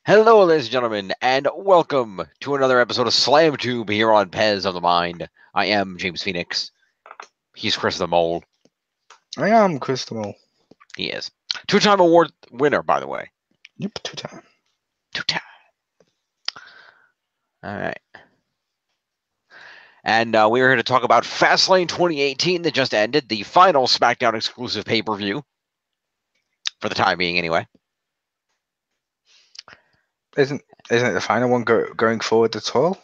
Hello, ladies and gentlemen, and welcome to another episode of SlamTube here on Pez of the Mind. I am James Phoenix. He's Chris the Mole. I am Crystal. He is. Two-time award winner, by the way. Yep, two-time. Two-time. All right. And we are here to talk about Fastlane 2018 that just ended, the final SmackDown exclusive pay-per-view. For the time being, anyway. Isn't it the final one going forward at all?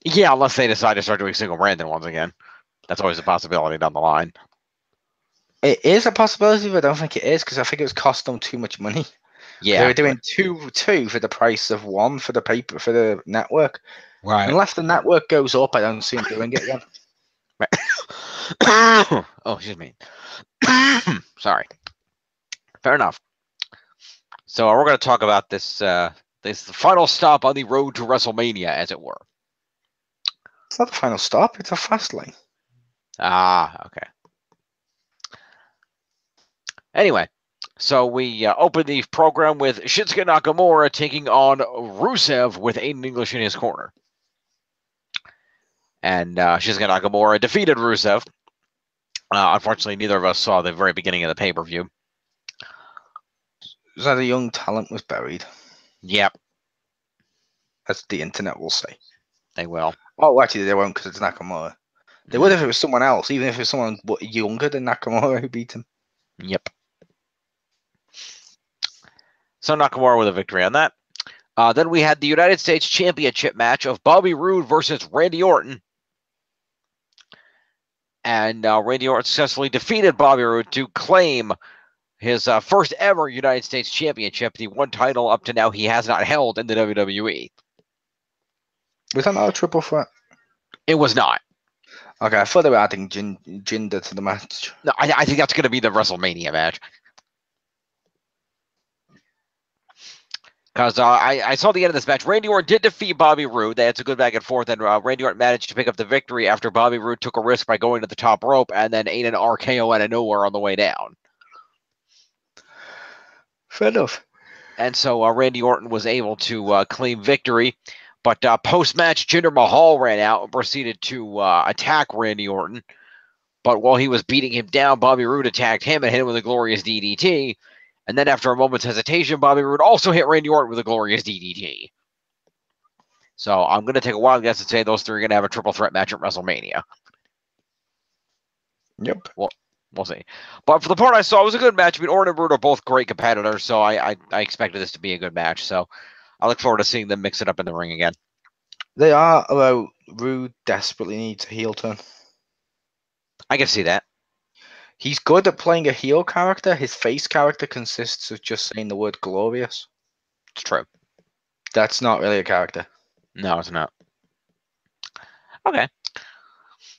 Yeah, unless they decide to start doing single branded ones again. That's always a possibility down the line. It is a possibility, but I don't think it is because I think it was cost them too much money. Yeah, they were doing two for the price of one for the paper for the network. right. Unless the network goes up, I don't see them doing it again. Oh, excuse me. Sorry. Fair enough. So we're going to talk about this final stop on the road to WrestleMania, as it were. It's not the final stop; it's a fast lane. Ah, okay. Anyway, so we open the program with Shinsuke Nakamura taking on Rusev with Aiden English in his corner. And Shinsuke Nakamura defeated Rusev. Unfortunately, neither of us saw the very beginning of the pay-per-view. Is that a young talent was buried? Yep. As the internet will say. They will. Oh, actually, they won't because it's Nakamura. They would if it was someone else, even if it was someone younger than Nakamura who beat him. Yep. So Nakamura with a victory on that. Then we had the United States Championship match of Bobby Roode versus Randy Orton. And Randy Orton successfully defeated Bobby Roode to claim his first ever United States Championship, the one title up to now he has not held in the WWE. Was that not a triple threat? It was not. Okay, I thought they were adding Jinder to the match. No, I think that's going to be the WrestleMania match. Because I saw the end of this match. Randy Orton did defeat Bobby Roode. They had some good back and forth, and Randy Orton managed to pick up the victory after Bobby Roode took a risk by going to the top rope and then ate an RKO out of nowhere on the way down. Fair enough. And so Randy Orton was able to claim victory. But post-match, Jinder Mahal ran out and proceeded to attack Randy Orton. But while he was beating him down, Bobby Roode attacked him and hit him with a glorious DDT. And then after a moment's hesitation, Bobby Roode also hit Randy Orton with a glorious DDT. So I'm going to take a wild guess and say those three are going to have a triple threat match at WrestleMania. Yep. Well, we'll see. But for the part I saw, it was a good match. I mean, Orton and Roode are both great competitors, so I expected this to be a good match. So I look forward to seeing them mix it up in the ring again. They are, although Roode desperately needs a heel turn. I can see that. He's good at playing a heel character. His face character consists of just saying the word glorious. It's true. That's not really a character. No, it's not. Okay.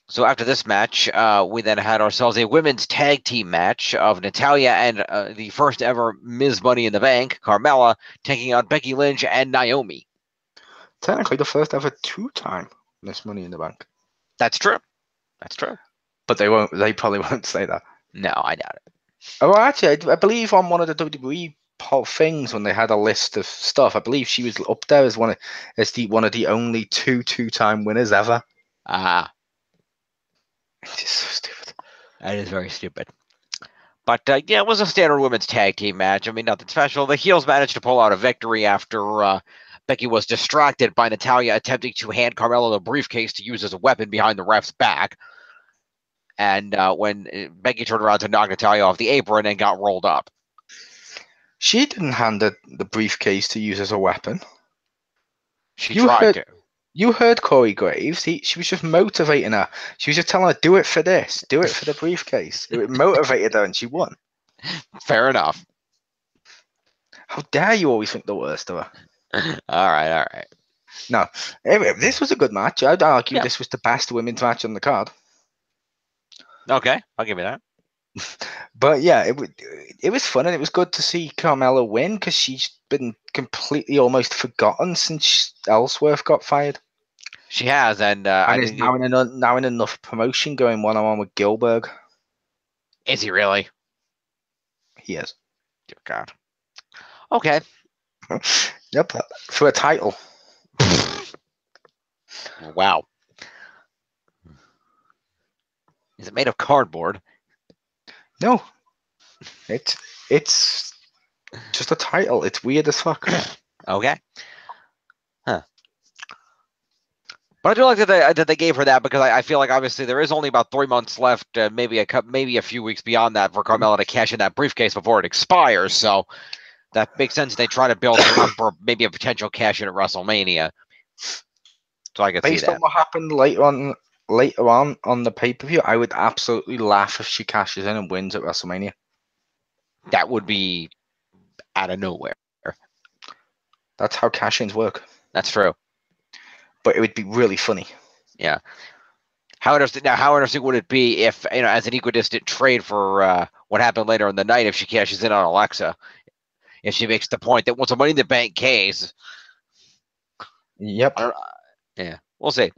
So after this match, we then had ourselves a women's tag team match of Natalya and the first ever Ms. Money in the Bank, Carmella, taking on Becky Lynch and Naomi. Technically, the first ever two-time Miss Money in the Bank. That's true. That's true. But they won't. They probably won't say that. No, I doubt it. Oh, actually, I believe on one of the WWE things when they had a list of stuff, I believe she was up there as one of the only two-time winners ever. Ah. It's just so stupid. That is very stupid. But, yeah, it was a standard women's tag team match. I mean, nothing special. The heels managed to pull out a victory after Becky was distracted by Natalya attempting to hand Carmella the briefcase to use as a weapon behind the ref's back. And when Becky turned around to knock Natalya off the apron and got rolled up. She didn't hand her the briefcase to use as a weapon. She tried to. You heard Corey Graves. She was just motivating her. She was just telling her, do it for this. Do it for the briefcase. It motivated her and she won. Fair enough. How dare you always think the worst of her? All right. No. Anyway, this was a good match. I'd argue this was the best women's match on the card. Okay, I'll give you that. But yeah, it was fun and it was good to see Carmella win because she's been completely almost forgotten since Ellsworth got fired. She has, and is now in enough promotion going one-on-one with Gilbert. Is he really? He is. Dear God. Okay. Yep, for a title. Wow. Is it made of cardboard? No, it's just a title. It's weird as fuck. Okay. Huh. But I do like that they gave her that because I feel like obviously there is only about 3 months left, maybe a few weeks beyond that for Carmella to cash in that briefcase before it expires. So that makes sense. They try to build her up for maybe a potential cash in at WrestleMania. So I can see Based on that. what happened later on the pay-per-view, I would absolutely laugh if she cashes in and wins at WrestleMania. That would be out of nowhere. That's how cash-ins work. That's true. But it would be really funny. Yeah. How interesting would it be if, as an equidistant trade for what happened later in the night, if she cashes in on Alexa, if she makes the point that once a Money in the Bank case. Yep. Yeah, we'll see.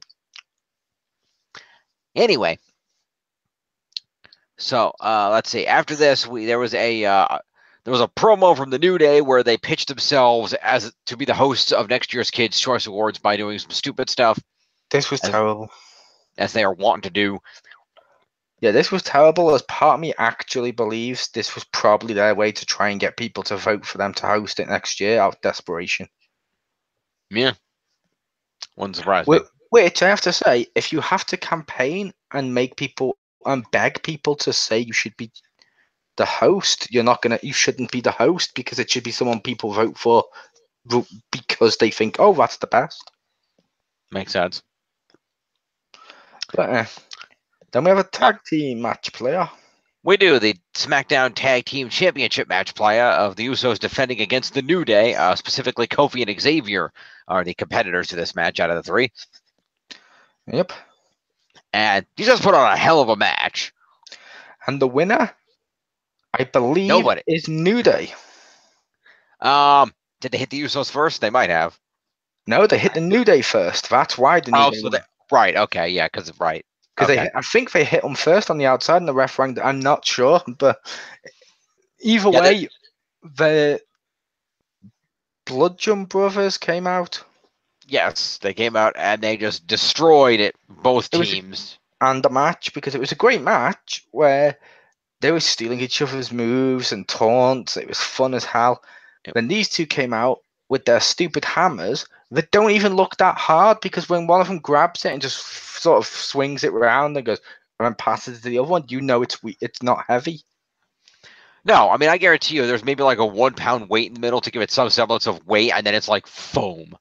Anyway, so let's see. After this, there was a promo from the New Day where they pitched themselves as to be the hosts of next year's Kids' Choice Awards by doing some stupid stuff. This was terrible. As they are wanting to do. Yeah, this was terrible. As part of me actually believes this was probably their way to try and get people to vote for them to host it next year out of desperation. Yeah. Wouldn't surprise me. Which I have to say, if you have to campaign and make people and beg people to say you should be the host, you shouldn't be the host because it should be someone people vote for because they think, oh, that's the best. Makes sense. But then we have a tag team match player. We do. The SmackDown Tag Team Championship match playa of the Usos defending against the New Day, specifically Kofi and Xavier are the competitors to this match out of the three. Yep. And he just put on a hell of a match. And the winner, I believe, is New Day. Did they hit the Usos first? They might have. No, they hit the New Day first. That's why the New Day won. Right, okay, yeah, because right. Because I think they hit them first on the outside, and the ref rang. I'm not sure, but either way, the Bludgeon Brothers came out. Yes, they came out and they just destroyed it. Both teams. And the match, because it was a great match where they were stealing each other's moves and taunts. It was fun as hell. Yep. Then these two came out with their stupid hammers that don't even look that hard, because when one of them grabs it and just sort of swings it around and goes and then passes it to the other one, it's not heavy. No, I mean, I guarantee you there's maybe like a 1 pound weight in the middle to give it some semblance of weight, and then it's like foam.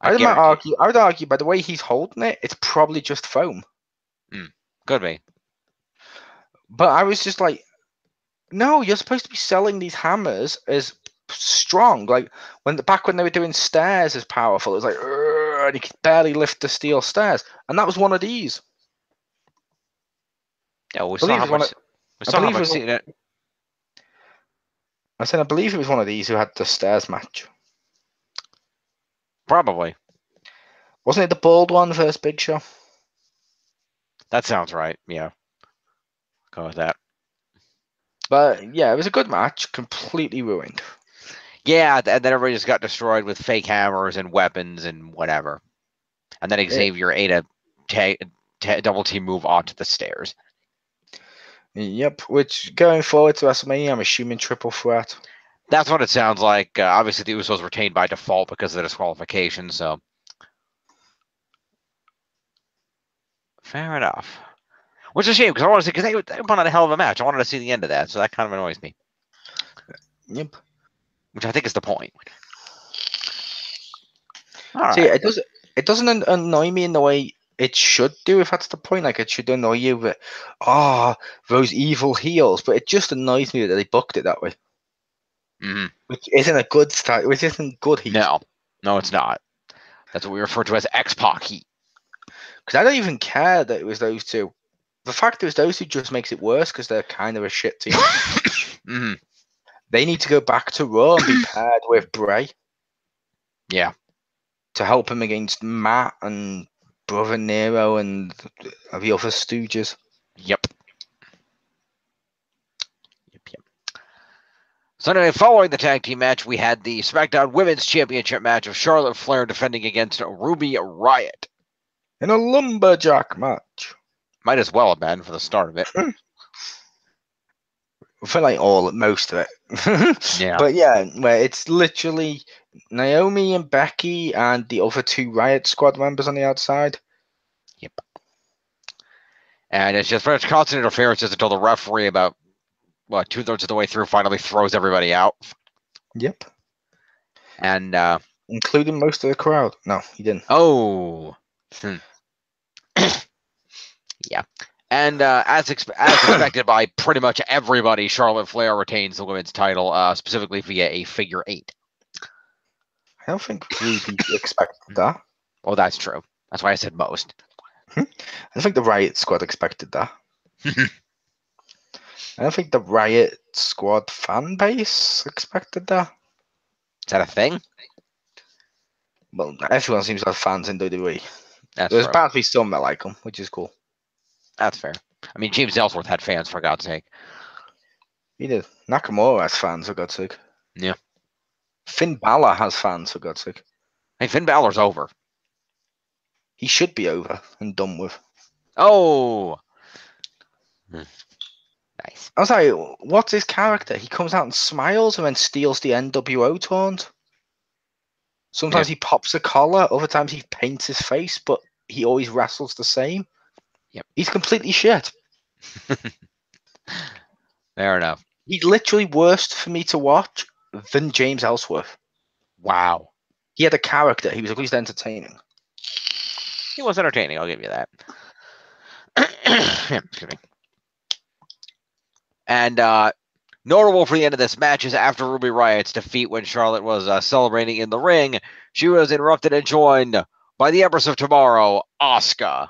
I would argue by the way he's holding it, it's probably just foam. Could be. But I was just like, no, you're supposed to be selling these hammers as strong. Like back when they were doing stairs as powerful, it was like, and you could barely lift the steel stairs, and that was one of these. Yeah, we saw how much. I said, I believe it was one of these who had the stairs match. Probably. Wasn't it the bald one versus Big Show? That sounds right. Yeah. Go with that. But yeah, it was a good match. Completely ruined. Yeah, and then everybody just got destroyed with fake hammers and weapons and whatever. And then Xavier ate a double team move onto the stairs. Yep, which going forward to WrestleMania, I'm assuming triple threat. That's what it sounds like. Obviously, the Usos retained by default because of the disqualification, so. Fair enough. Which is a shame, because I want to see, because they put on a hell of a match. I wanted to see the end of that, so that kind of annoys me. Yep. Which I think is the point. See, it doesn't annoy me in the way it should do, if that's the point. Like, it should annoy you with, those evil heels, but it just annoys me that they booked it that way. Mm-hmm. Which isn't a good style, which isn't good heat. No, it's not. That's what we refer to as X-Pac heat. Because I don't even care that it was those two. The fact it was those two just makes it worse, because they're kind of a shit team. Mm-hmm. They need to go back to Raw and be paired with Bray. Yeah. To help him against Matt and Brother Nero and the other stooges. Yep. Sunday night following the tag team match, we had the SmackDown Women's Championship match of Charlotte Flair defending against Ruby Riott. In a lumberjack match. Might as well have been for the start of it. I feel like most of it. Yeah. But yeah, where it's literally Naomi and Becky and the other two Riot Squad members on the outside. Yep. And it's just very much constant interferences until the referee, about 2/3 of the way through, finally throws everybody out. Yep. And including most of the crowd. No, he didn't. Oh. Yeah. And as expected by pretty much everybody, Charlotte Flair retains the women's title, specifically via a figure 8. I don't think Ruby expected that. Oh, that's true. That's why I said most. I don't think the Riot Squad expected that. I don't think the Riot Squad fan base expected that. Is that a thing? Well, everyone seems to have fans in WWE. There's bound to be some that like them, which is cool. That's fair. I mean, James Ellsworth had fans, for God's sake. He did. Nakamura has fans, for God's sake. Yeah. Finn Balor has fans, for God's sake. Hey, Finn Balor's over. He should be over and done with. Oh! Nice. I was like, what's his character? He comes out and smiles and then steals the NWO taunt. Sometimes he pops a collar, other times he paints his face, but he always wrestles the same. Yep. He's completely shit. Fair enough. He's literally worse for me to watch than James Ellsworth. Wow. He had a character. He was at least entertaining. He was entertaining, I'll give you that. Excuse me. And notable for the end of this match is after Ruby Riott's defeat, when Charlotte was celebrating in the ring, she was interrupted and joined by the Empress of Tomorrow, Asuka,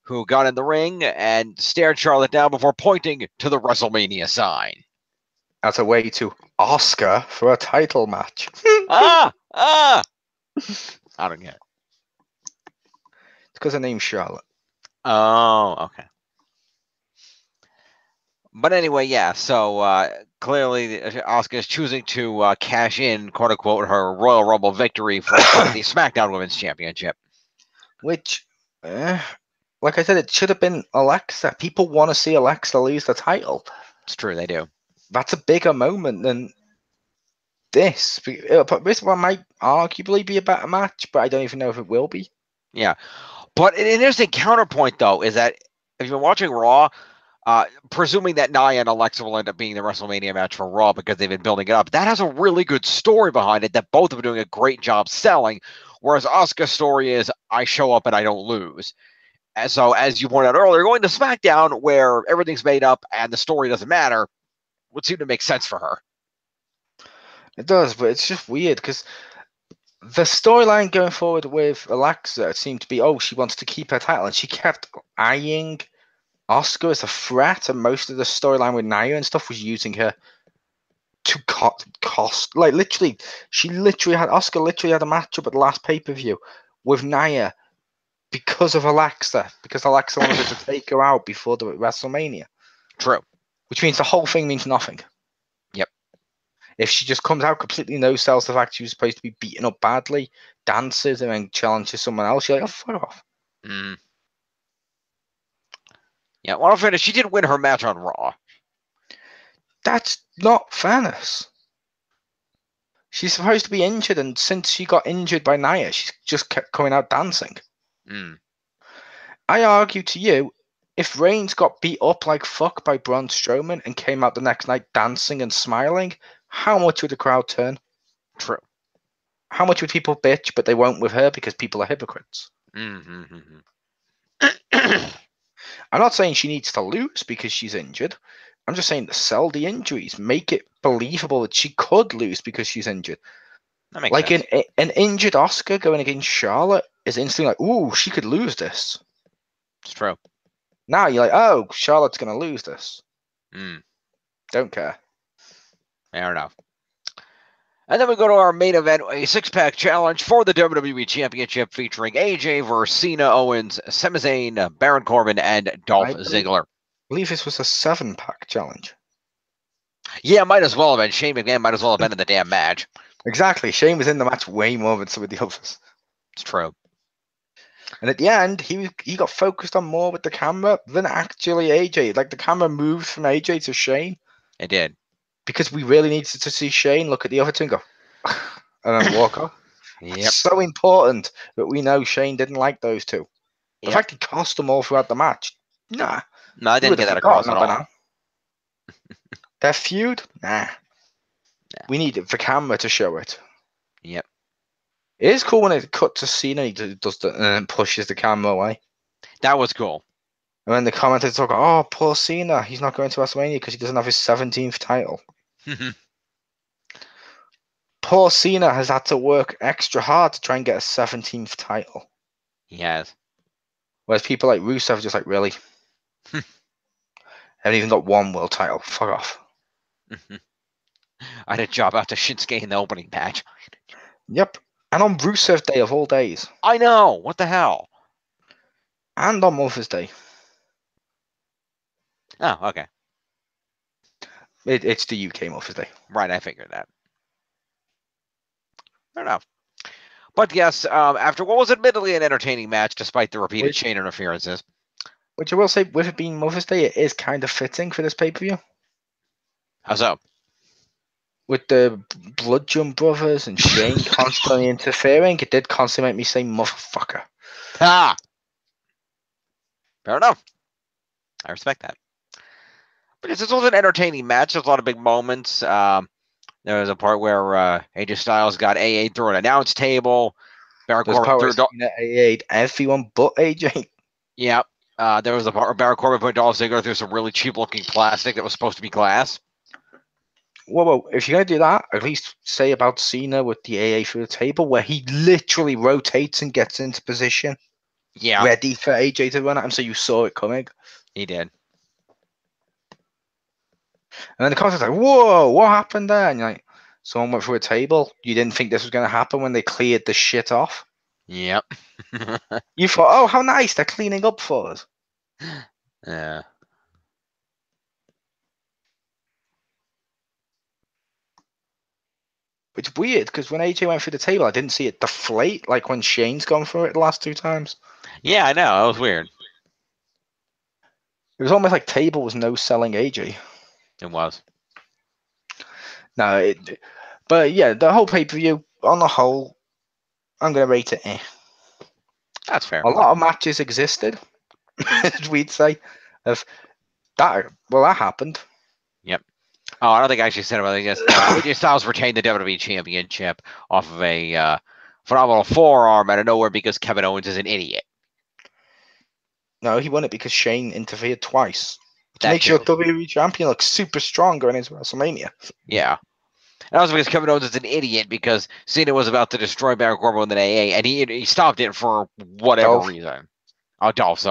who got in the ring and stared Charlotte down before pointing to the WrestleMania sign. As a way to Oscar for a title match. I don't get it. It's because her name's Charlotte. Oh, okay. But anyway, yeah, so clearly Asuka is choosing to cash in, quote-unquote, her Royal Rumble victory for the SmackDown Women's Championship. Which, like I said, it should have been Alexa. People want to see Alexa lose the title. It's true, they do. That's a bigger moment than this. This one might arguably be a better match, but I don't even know if it will be. Yeah. But an interesting counterpoint, though, is that if you're watching Raw, presuming that Nia and Alexa will end up being the WrestleMania match for Raw because they've been building it up, that has a really good story behind it that both of them are doing a great job selling, whereas Asuka's story is, I show up and I don't lose. And so, as you pointed out earlier, going to SmackDown, where everything's made up and the story doesn't matter, would seem to make sense for her. It does, but it's just weird because the storyline going forward with Alexa seemed to be, she wants to keep her title, and she kept eyeing Asuka as a threat, and most of the storyline with Nia and stuff was using her to cost. Like, literally, Asuka literally had a matchup at the last pay-per-view with Nia because of Alexa, because Alexa wanted to take her out before the WrestleMania. True. Which means the whole thing means nothing. Yep. If she just comes out completely no-sells the fact she was supposed to be beaten up badly, dances, and then challenges someone else, you're like, fuck off. Mm. Yeah, well, fairness, she did win her match on Raw. That's not fairness. She's supposed to be injured, and since she got injured by Nia, she's just kept coming out dancing. Mm. I argue to you, if Reigns got beat up like fuck by Braun Strowman and came out the next night dancing and smiling, how much would the crowd turn? True. How much would people bitch, but they won't with her because people are hypocrites? Mm-hmm. I'm not saying she needs to lose because she's injured. I'm just saying to sell the injuries, make it believable that she could lose because she's injured. That makes like sense. an injured Asuka going against Charlotte is instantly like, ooh, she could lose this. It's true. Now you're like, oh, Charlotte's going to lose this. Don't care. Fair enough. And then we go to our main event, a six-pack challenge for the WWE Championship featuring AJ versus Cena, Owens, Sami Zayn, Baron Corbin, and Dolph Ziggler. I believe this was a 7-pack challenge. Yeah, might as well have been. Shane McMahon might as well have been in the damn match. Exactly. Shane was in the match way more than some of the others. It's true. And at the end, he got focused on more with the camera than actually AJ. Like the camera moved from AJ to Shane. It did. Because we really needed to see Shane look at the other two and go, and then walk off. Yep. It's so important that we know Shane didn't like those two. The Yep. fact he cost them all throughout the match, nah. No, I didn't get that across at all. Their feud, nah. We need the camera to show it. Yep. It is cool when it cut to Cena, he does the, and pushes the camera away. That was cool. And then the commentators talk, oh, poor Cena, he's not going to WrestleMania because he doesn't have his 17th title. Poor Cena has had to work extra hard to try and get a 17th title. He has. Whereas people like Rusev are just like, really? Haven't even got one world title. Fuck off. I had a job after Shinsuke in the opening match. Yep. And on Rusev Day of all days. I know. What the hell? And on Mother's Day. Oh, okay. It's the UK Mother's Day. Right, I figured that. Fair enough. But yes, after what was admittedly an entertaining match, despite the repeated Shane interferences. Which I will say, with it being Mother's Day, it is kind of fitting for this pay-per-view. How so? With the Bludgeon Brothers and Shane constantly interfering, it did constantly make me say motherfucker. Ha! Fair enough. I respect that. Because this was an entertaining match. There's a lot of big moments. There was a part where AJ Styles got AA through an announce table. There's a part where Cena AA'd everyone but AJ. Yeah. There was a part where Baron Corbin put Dolph Ziggler through some really cheap-looking plastic that was supposed to be glass. Well, if you're going to do that, at least say about Cena with the AA through the table, where he literally rotates and gets into position. Yeah. Ready for AJ to run at him, so you saw it coming. He did. And then the commentator's like, whoa, what happened there? And you're like, someone went through a table. You didn't think this was going to happen when they cleared the shit off? Yep. You thought, oh, how nice, they're cleaning up for us. Yeah. It's weird, because when AJ went through the table, I didn't see it deflate like when Shane's gone through it the last two times. Yeah, I know. That was weird. It was almost like table was no selling AJ. It was. No, but yeah, the whole pay-per-view, on the whole, I'm going to rate it eh. That's fair. A lot of matches existed, as we'd say. Of that, well, that happened. Yep. Oh, I don't think I actually said about it. I guess AJ Styles retained the WWE Championship off of a phenomenal forearm out of nowhere because Kevin Owens is an idiot. No, he won it because Shane interfered twice. Which makes your WWE champion look super strong going into WrestleMania. Yeah. And also because Kevin Owens is an idiot because Cena was about to destroy Baron Corbin with an AA, and he stopped it for whatever reason. Oh, Dolph,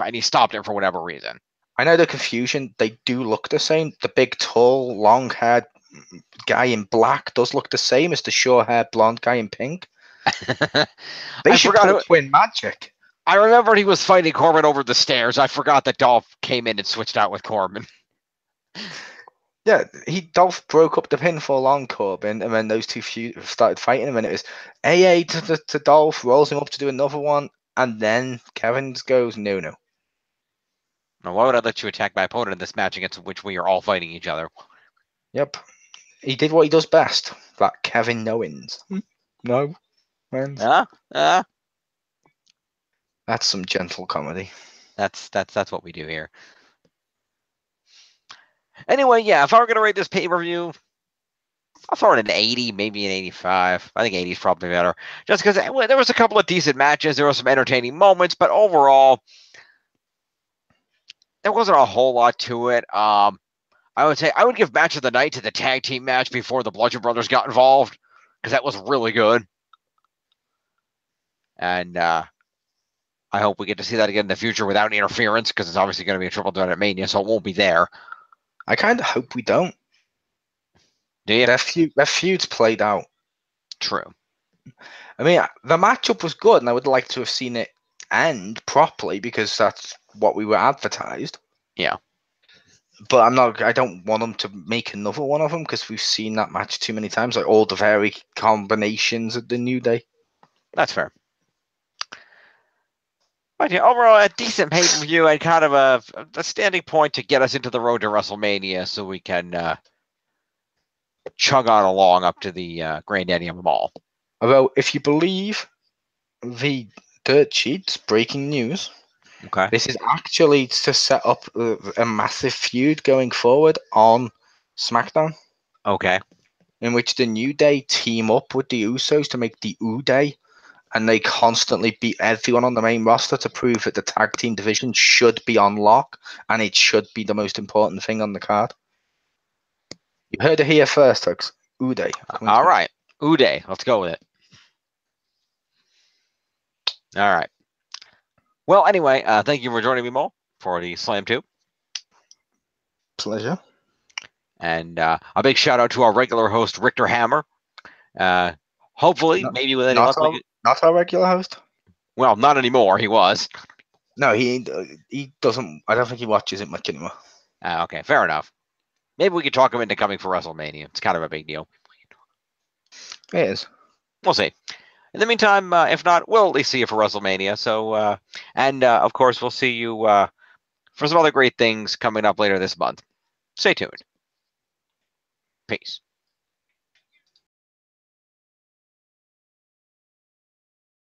and he stopped it for whatever reason. I know the confusion. They do look the same. The big, tall, long-haired guy in black does look the same as the short-haired, blonde guy in pink. They should pull twin magic. I remembered he was fighting Corbin over the stairs. I forgot that Dolph came in and switched out with Corbin. Yeah, Dolph broke up the pinfall on Corbin, and then those two started fighting him, and it was AA to Dolph, rolls him up to do another one, and then Kevin goes, no. Now, why would I let you attack my opponent in this match against which we are all fighting each other? Yep. He did what he does best. That Kevin Owens. No. That's some gentle comedy. That's what we do here. Anyway, yeah, if I were going to rate this pay-per-view, I'll throw it an 80, maybe an 85. I think 80 is probably better. Just because there was a couple of decent matches. There were some entertaining moments, but overall, there wasn't a whole lot to it. I would say I would give match of the night to the tag team match before the Bludgeon Brothers got involved, because that was really good. And I hope we get to see that again in the future without any interference, because it's obviously going to be a triple threat at Mania, so it won't be there. I kind of hope we don't. Do you? Their feud's played out. True. I mean, the matchup was good, and I would like to have seen it end properly, because that's what we were advertised. Yeah. but I'm not. I don't want them to make another one of them because we've seen that match too many times. Like all the varied combinations of the New Day. That's fair. But yeah, overall, a decent pay-per-view and kind of a standing point to get us into the road to WrestleMania, so we can chug on along up to the granddaddy of them all. Although, if you believe the dirt sheets, breaking news. Okay. This is actually to set up a massive feud going forward on SmackDown, Okay. in which the New Day team up with the Usos to make the U-Day, and they constantly beat everyone on the main roster to prove that the tag team division should be on lock, and it should be the most important thing on the card. You heard it here first, folks. U-Day. All right. Uday. Let's go with it. All right. Well, anyway, thank you for joining me, Mo, for the SlamTube. Pleasure. And a big shout out to our regular host, Richter Hammer. Hopefully, maybe with any luck, not our regular host. Well, not anymore. He was. No, he doesn't. I don't think he watches it much anymore. Okay, fair enough. Maybe we could talk him into coming for WrestleMania. It's kind of a big deal. It is. We'll see. In the meantime, if not, we'll at least see you for WrestleMania. So, and of course, we'll see you for some other great things coming up later this month. Stay tuned. Peace.